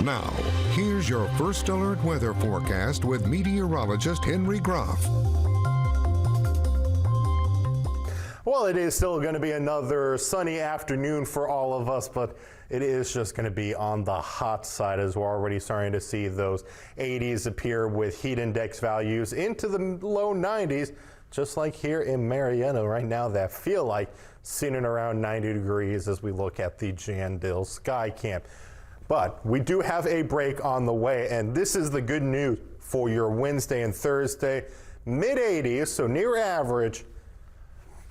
Now, here's your first alert weather forecast with meteorologist Henry Groff. Well, it is still going to be another sunny afternoon for all of us, but it is just going to be on the hot side as we're already starting to see those 80s appear with heat index values into the low 90s, just like here in Marietta right now that feel like sitting around 90 degrees as we look at the Jan Dill Sky Cam. But we do have a break on the way, and this is the good news for your Wednesday and Thursday. Mid 80s, so near average,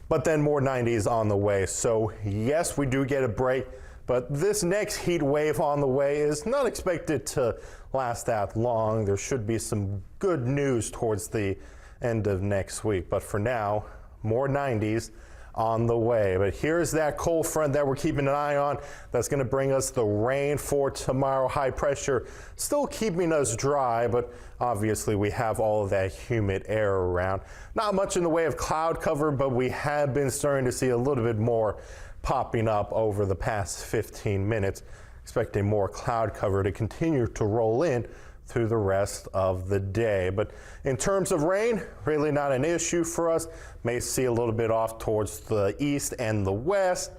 but then more 90s on the way. So yes, we do get a break, but this next heat wave on the way is not expected to last that long. There should be some good news towards the end of next week, but for now, more 90s on the way. But here's that cold front that we're keeping an eye on that's going to bring us the rain for tomorrow. High pressure still keeping us dry, but obviously we have all of that humid air around. Not much in the way of cloud cover, but we have been starting to see a little bit more popping up over the past 15 minutes. Expecting more cloud cover to continue to roll in through the rest of the day. But in terms of rain, really not an issue for us. May see a little bit off towards the east and the west,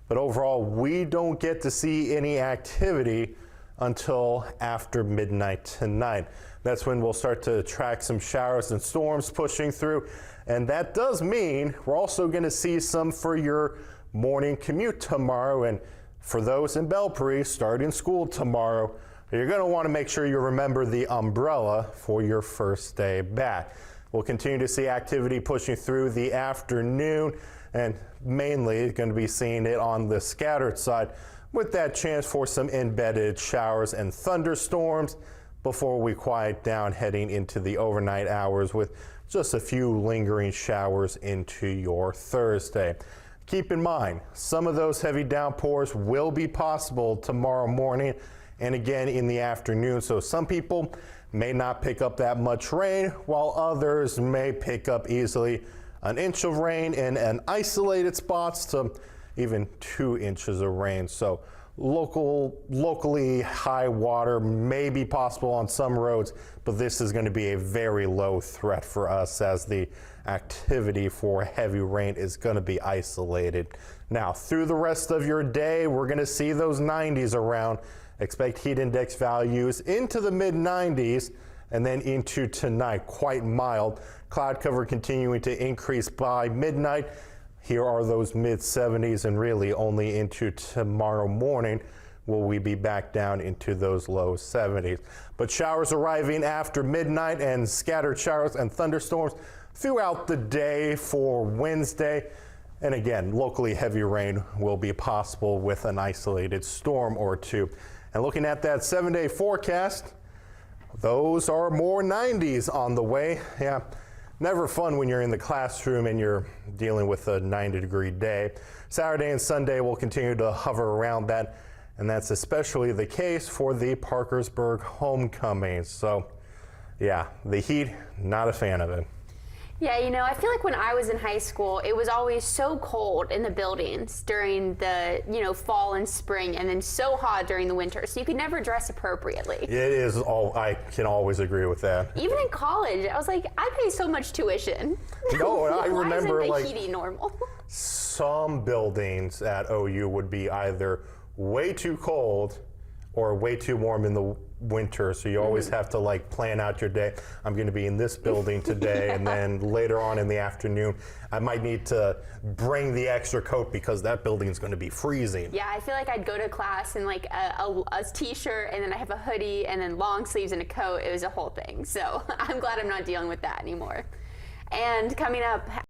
but overall we don't get to see any activity until after midnight tonight. That's when we'll start to track some showers and storms pushing through, and that does mean we're also going to see some for your morning commute tomorrow. And for those in Belpre starting school tomorrow, you're going to want to make sure you remember the umbrella for your first day back. We'll continue to see activity pushing through the afternoon, and mainly going to be seeing it on the scattered side with that chance for some embedded showers and thunderstorms before we quiet down heading into the overnight hours with just a few lingering showers into your Thursday. Keep in mind, some of those heavy downpours will be possible tomorrow morning and again in the afternoon. So some people may not pick up that much rain, while others may pick up easily an inch of rain in an isolated spots to even 2 inches of rain. So locally high water may be possible on some roads, but this is going to be a very low threat for us as the activity for heavy rain is going to be isolated. Now through the rest of your day, we're going to see those 90s around. Expect heat index values into the mid 90s and then into tonight, quite mild. Cloud cover continuing to increase by midnight. Here are those mid 70s, and really only into tomorrow morning will we be back down into those low 70s. But showers arriving after midnight and scattered showers and thunderstorms throughout the day for Wednesday. And again, locally heavy rain will be possible with an isolated storm or two. And looking at that 7-day forecast, those are more 90s on the way. Yeah, never fun when you're in the classroom and you're dealing with a 90-degree day. Saturday and Sunday will continue to hover around that, and that's especially the case for the Parkersburg homecoming. So yeah, the heat, not a fan of it. Yeah, you know, I feel like when I was in high school, it was always so cold in the buildings during the, fall and spring, and then so hot during the winter, so you could never dress appropriately. It is I can always agree with that. Even in college, I was like, I pay so much tuition. No, I remember isn't the heating normal? Some buildings at OU would be either way too cold or way too warm in the winter, so you always have to plan out your day. I'm going to be in this building today, and then later on in the afternoon I might need to bring the extra coat because that building is going to be freezing. Yeah, I feel like I'd go to class in a t-shirt, and then I have a hoodie, and then long sleeves and a coat. It was a whole thing. So I'm glad I'm not dealing with that anymore. And coming up